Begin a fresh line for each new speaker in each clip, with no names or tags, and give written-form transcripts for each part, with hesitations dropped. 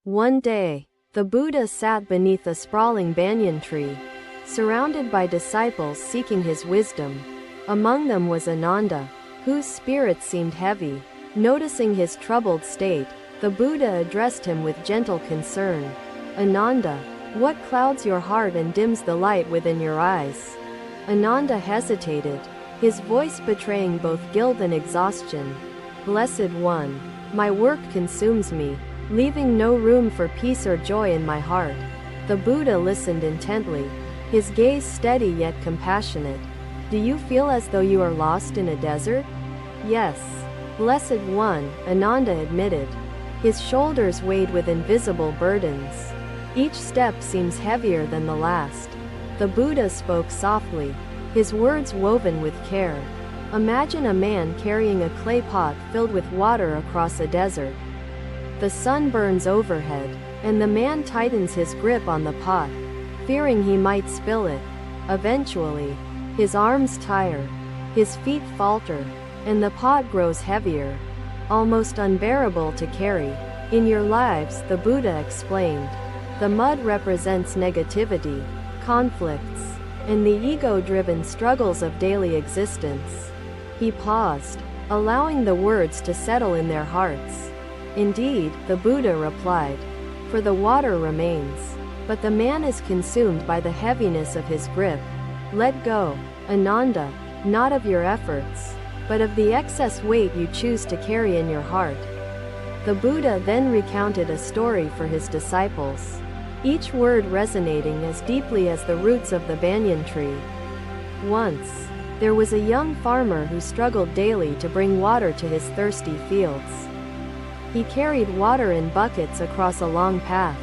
One day, the Buddha sat beneath a sprawling banyan tree, surrounded by disciples seeking his wisdom. Among them was Ananda, whose spirit seemed heavy. Noticing his troubled state, the Buddha addressed him with gentle concern. "Ananda, what clouds your heart and dims the light within your eyes?" Ananda hesitated, his voice betraying both guilt and exhaustion. "Blessed One, my work consumes me, leaving no room for peace or joy in my heart." The Buddha listened intently, his gaze steady yet compassionate. "Do you feel as though you are lost in a desert?" "Yes, Blessed One," Ananda admitted. His shoulders weighed with invisible burdens. Each step seems heavier than the last. The Buddha spoke softly, his words woven with care. "Imagine a man carrying a clay pot filled with water across a desert. The sun burns overhead, and the man tightens his grip on the pot, fearing he might spill it. Eventually, his arms tire, his feet falter, and the pot grows heavier, almost unbearable to carry. In your lives," the Buddha explained, "the mud represents negativity, conflicts, and the ego-driven struggles of daily existence." He paused, allowing the words to settle in their hearts. "Indeed," the Buddha replied, "for the water remains, but the man is consumed by the heaviness of his grip. Let go, Ananda, not of your efforts, but of the excess weight you choose to carry in your heart." The Buddha then recounted a story for his disciples, each word resonating as deeply as the roots of the banyan tree. Once, there was a young farmer who struggled daily to bring water to his thirsty fields. He carried water in buckets across a long path,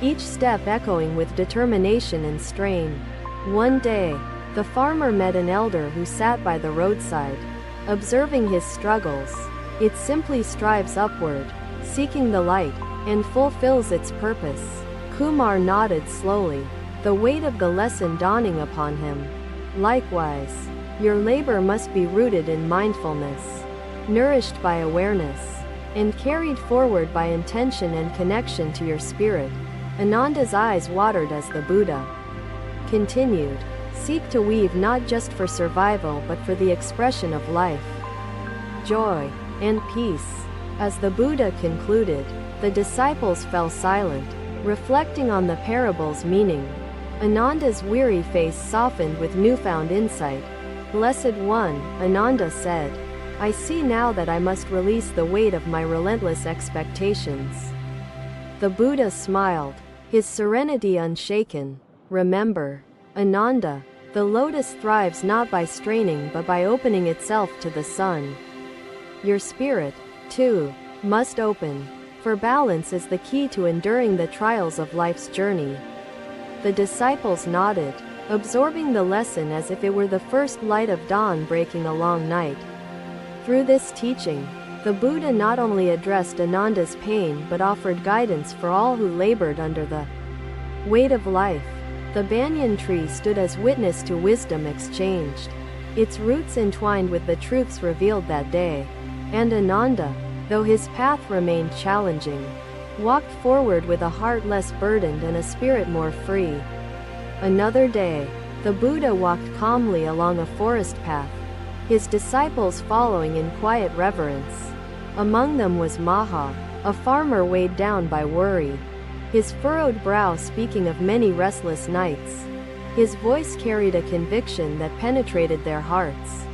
each step echoing with determination and strain. One day, the farmer met an elder who sat by the roadside. Observing his struggles, it simply strives upward, seeking the light, and fulfills its purpose. Kumar nodded slowly, the weight of the lesson dawning upon him. "Likewise, your labor must be rooted in mindfulness, nourished by awareness, and carried forward by intention and connection to your spirit." Ananda's eyes watered as the Buddha continued, "Seek to weave not just for survival but for the expression of life, joy, and peace." As the Buddha concluded, the disciples fell silent, reflecting on the parable's meaning. Ananda's weary face softened with newfound insight. "Blessed One," Ananda said, "I see now that I must release the weight of my relentless expectations." The Buddha smiled, his serenity unshaken. "Remember, Ananda, the lotus thrives not by straining but by opening itself to the sun. Your spirit, too, must open, for balance is the key to enduring the trials of life's journey." The disciples nodded, absorbing the lesson as if it were the first light of dawn breaking a long night. Through this teaching, the Buddha not only addressed Ananda's pain but offered guidance for all who labored under the weight of life. The banyan tree stood as witness to wisdom exchanged, its roots entwined with the truths revealed that day. And Ananda, though his path remained challenging, walked forward with a heart less burdened and a spirit more free. Another day, the Buddha walked calmly along a forest path, his disciples following in quiet reverence. Among them was Maha, a farmer weighed down by worry, his furrowed brow speaking of many restless nights. His voice carried a conviction that penetrated their hearts.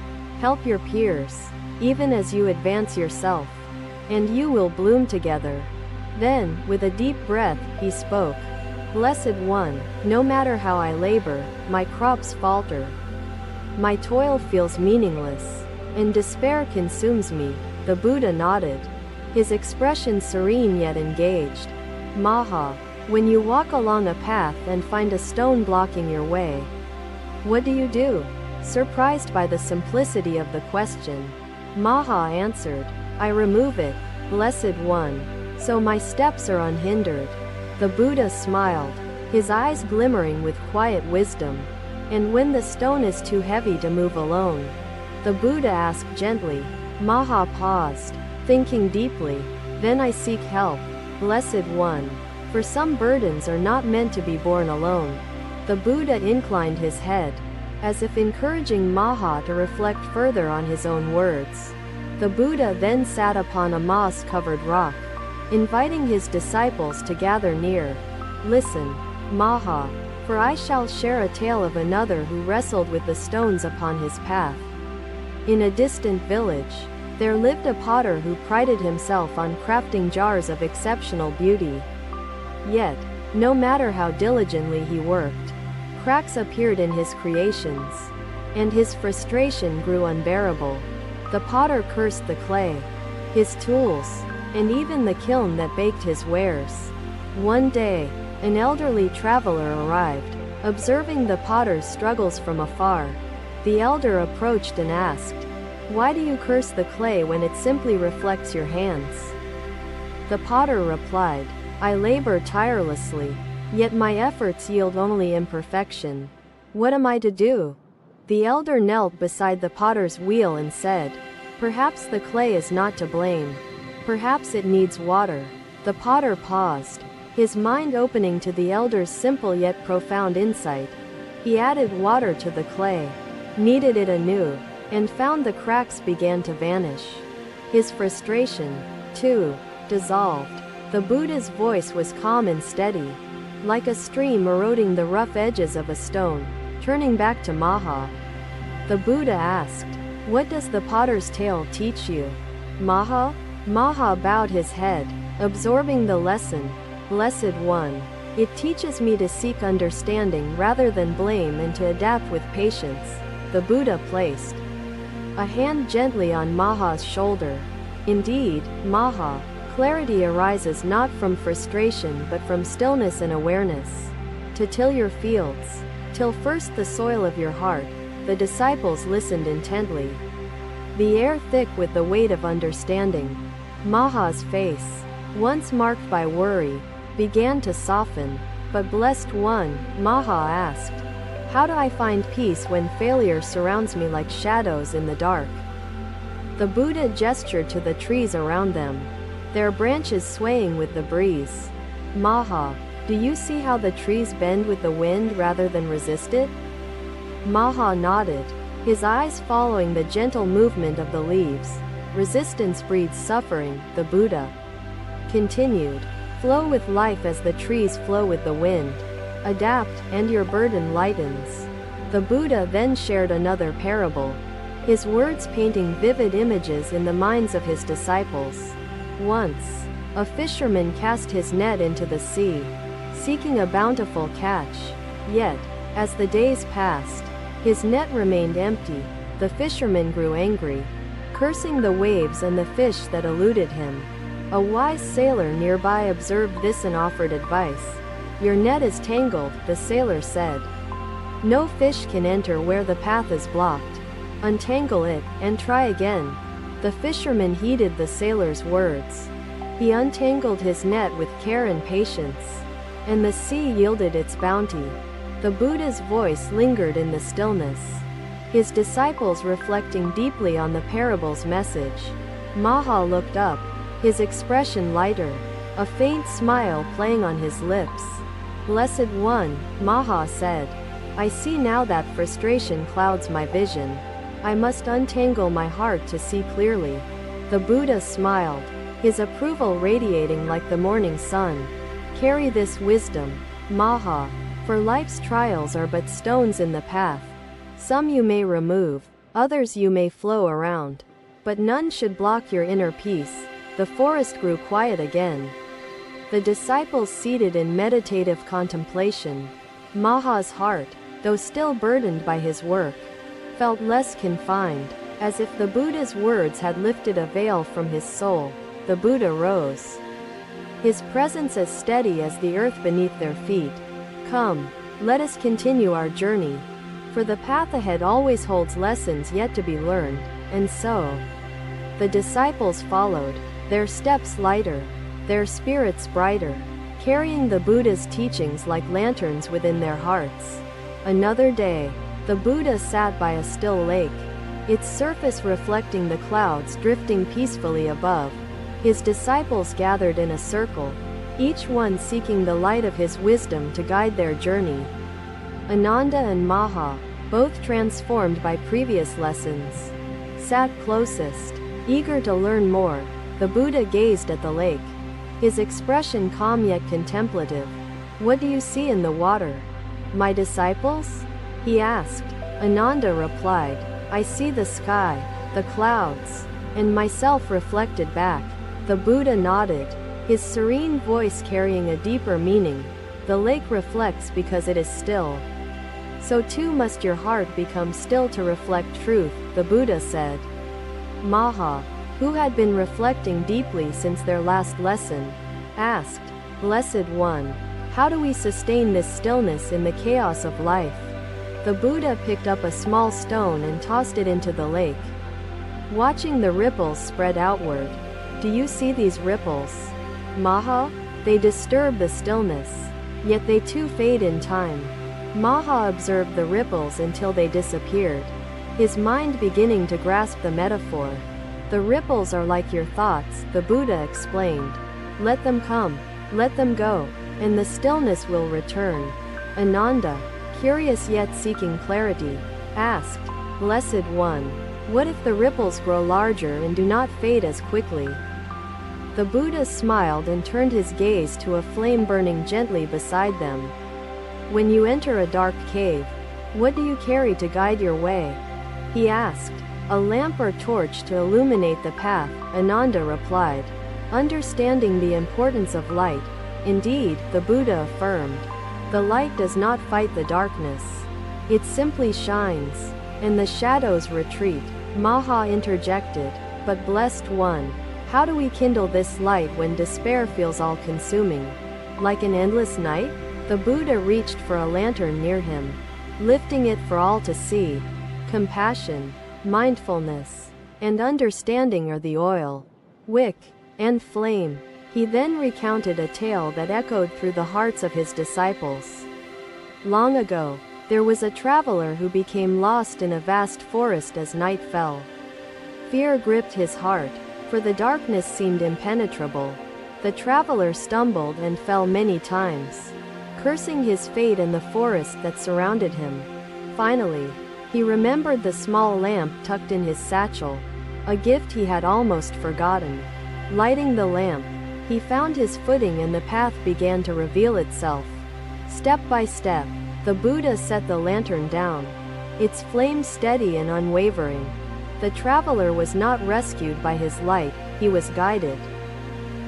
"Help your peers, even as you advance yourself, and you will bloom together." Then, with a deep breath, he spoke. "Blessed One, no matter how I labor, my crops falter. My toil feels meaningless, and despair consumes me." The Buddha nodded, his expression serene yet engaged. "Maha, when you walk along a path and find a stone blocking your way, what do you do?" Surprised by the simplicity of the question, Maha answered, "I remove it, Blessed One, so my steps are unhindered." The Buddha smiled, his eyes glimmering with quiet wisdom. "And when the stone is too heavy to move alone?" the Buddha asked gently. Maha paused, thinking deeply. "Then I seek help, Blessed One." for some burdens are not meant to be borne alone. The Buddha inclined his head, as if encouraging Maha to reflect further on his own words. The Buddha then sat upon a moss-covered rock, inviting his disciples to gather near. Listen, Maha, for I shall share a tale of another who wrestled with the stones upon his path. In a distant village, there lived a potter who prided himself on crafting jars of exceptional beauty. Yet, no matter how diligently he worked, cracks appeared in his creations, and his frustration grew unbearable. The potter cursed the clay, his tools, and even the kiln that baked his wares. One day, an elderly traveler arrived, observing the potter's struggles from afar. The elder approached and asked, "Why do you curse the clay when it simply reflects your hands?" The potter replied, "I labor tirelessly, yet my efforts yield only imperfection. What am I to do?" The elder knelt beside the potter's wheel and said, "Perhaps the clay is not to blame. Perhaps it needs water." The potter paused, his mind opening to the elder's simple yet profound insight. He added water to the clay, kneaded it anew, and found the cracks began to vanish. His frustration, too, dissolved. The Buddha's voice was calm and steady, like a stream eroding the rough edges of a stone. Turning back to Maha, the Buddha asked, "What does the potter's tale teach you, Maha?" Maha bowed his head, absorbing the lesson. "Blessed One, it teaches me to seek understanding rather than blame and to adapt with patience." The Buddha placed a hand gently on Maha's shoulder. "Indeed, Maha, clarity arises not from frustration but from stillness and awareness. To till your fields, till first the soil of your heart." The disciples listened intently, the air thick with the weight of understanding. Maha's face, once marked by worry, began to soften. "But Blessed One," Maha asked, "how do I find peace when failure surrounds me like shadows in the dark?" The Buddha gestured to the trees around them, their branches swaying with the breeze. "Maha, do you see how the trees bend with the wind rather than resist it?" Maha nodded, his eyes following the gentle movement of the leaves. "Resistance breeds suffering," the Buddha continued. "Flow with life as the trees flow with the wind. Adapt, and your burden lightens." The Buddha then shared another parable, his words painting vivid images in the minds of his disciples. Once, a fisherman cast his net into the sea, seeking a bountiful catch. Yet, as the days passed, his net remained empty. The fisherman grew angry, cursing the waves and the fish that eluded him. A wise sailor nearby observed this and offered advice. "Your net is tangled," the sailor said. "No fish can enter where the path is blocked. Untangle it, and try again." The fisherman heeded the sailor's words. He untangled his net with care and patience, and the sea yielded its bounty. The Buddha's voice lingered in the stillness, his disciples reflecting deeply on the parable's message. Maha looked up, his expression lighter, a faint smile playing on his lips. "Blessed One," Maha said, "I see now that frustration clouds my vision. I must untangle my heart to see clearly." The Buddha smiled, his approval radiating like the morning sun. "Carry this wisdom, Maha, for life's trials are but stones in the path. Some you may remove, others you may flow around, but none should block your inner peace." The forest grew quiet again, the disciples seated in meditative contemplation. Maha's heart, though still burdened by his work, felt less confined, as if the Buddha's words had lifted a veil from his soul. The Buddha rose, his presence as steady as the earth beneath their feet. "Come, let us continue our journey, for the path ahead always holds lessons yet to be learned." And so, the disciples followed, their steps lighter, their spirits brighter, carrying the Buddha's teachings like lanterns within their hearts. Another day, the Buddha sat by a still lake, its surface reflecting the clouds drifting peacefully above. His disciples gathered in a circle, each one seeking the light of his wisdom to guide their journey. Ananda and Maha, both transformed by previous lessons, sat closest, eager to learn more. The Buddha gazed at the lake, his expression calm yet contemplative. "What do you see in the water?" "My disciples?" he asked. Ananda replied, "I see the sky, the clouds, and myself reflected back." The Buddha nodded, his serene voice carrying a deeper meaning. "The lake reflects because it is still. So too must your heart become still to reflect truth," the Buddha said. Maha, who had been reflecting deeply since their last lesson, asked, "Blessed One, how do we sustain this stillness in the chaos of life?" The Buddha picked up a small stone and tossed it into the lake, watching the ripples spread outward. "Do you see these ripples, Maha? They disturb the stillness, yet they too fade in time." Maha observed the ripples until they disappeared, his mind beginning to grasp the metaphor. "The ripples are like your thoughts," the Buddha explained. "Let them come, let them go, and the stillness will return." Ananda, curious yet seeking clarity, asked, "Blessed One, what if the ripples grow larger and do not fade as quickly?" The Buddha smiled and turned his gaze to a flame burning gently beside them. "When you enter a dark cave, what do you carry to guide your way?" he asked. "A lamp or torch to illuminate the path," Ananda replied, understanding the importance of light. "Indeed," the Buddha affirmed, "the light does not fight the darkness. It simply shines, and the shadows retreat." Maha interjected, "But Blessed One, how do we kindle this light when despair feels all-consuming? Like an endless night?" The Buddha reached for a lantern near him, lifting it for all to see. Compassion, mindfulness, and understanding are the oil, wick, and flame. He then recounted a tale that echoed through the hearts of his disciples. Long ago, there was a traveler who became lost in a vast forest as night fell. Fear gripped his heart, for the darkness seemed impenetrable. The traveler stumbled and fell many times, cursing his fate and the forest that surrounded him. Finally, he remembered the small lamp tucked in his satchel, a gift he had almost forgotten. Lighting the lamp, he found his footing and the path began to reveal itself. Step by step, the Buddha set the lantern down, its flame steady and unwavering. The traveler was not rescued by his light, he was guided.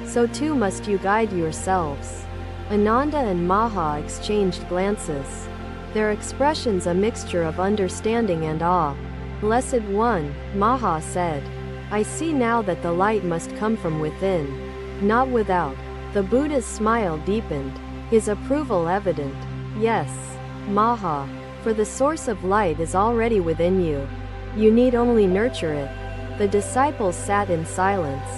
So too must you guide yourselves. Ananda and Maha exchanged glances, their expressions a mixture of understanding and awe. "Blessed One," Maha said, "I see now that the light must come from within, not without." The Buddha's smile deepened, his approval evident. "Yes, Maha, for the source of light is already within you. You need only nurture it." The disciples sat in silence,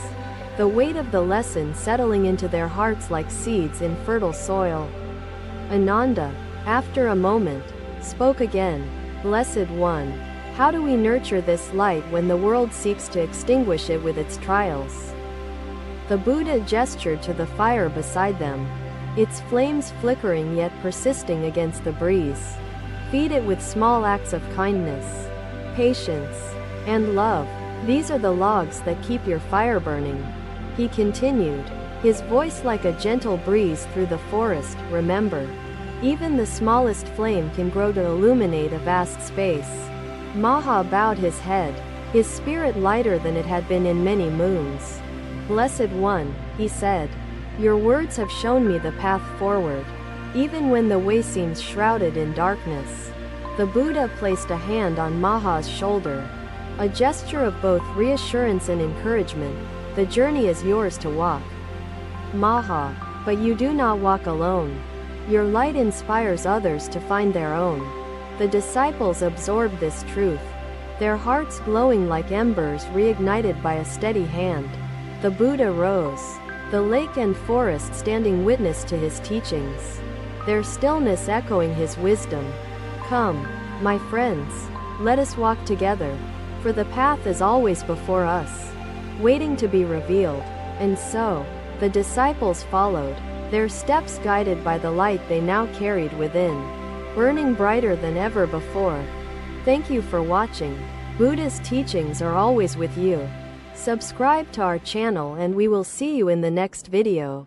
the weight of the lesson settling into their hearts like seeds in fertile soil. Ananda, after a moment, spoke again. "Blessed One, how do we nurture this light when the world seeks to extinguish it with its trials?" The Buddha gestured to the fire beside them, its flames flickering yet persisting against the breeze. "Feed it with small acts of kindness, patience, and love. These are the logs that keep your fire burning." He continued, his voice like a gentle breeze through the forest. "Remember, even the smallest flame can grow to illuminate a vast space." Maha bowed his head, his spirit lighter than it had been in many moons. "Blessed One," he said, "your words have shown me the path forward, even when the way seems shrouded in darkness." The Buddha placed a hand on Maha's shoulder, a gesture of both reassurance and encouragement. "The journey is yours to walk, Maha, but you do not walk alone. Your light inspires others to find their own." The disciples absorbed this truth, their hearts glowing like embers reignited by a steady hand. The Buddha rose, the lake and forest standing witness to his teachings, their stillness echoing his wisdom. "Come, my friends, let us walk together, for the path is always before us, waiting to be revealed." And so, the disciples followed, their steps guided by the light they now carried within, burning brighter than ever before. Thank you for watching. Buddha's teachings are always with you. Subscribe to our channel and we will see you in the next video.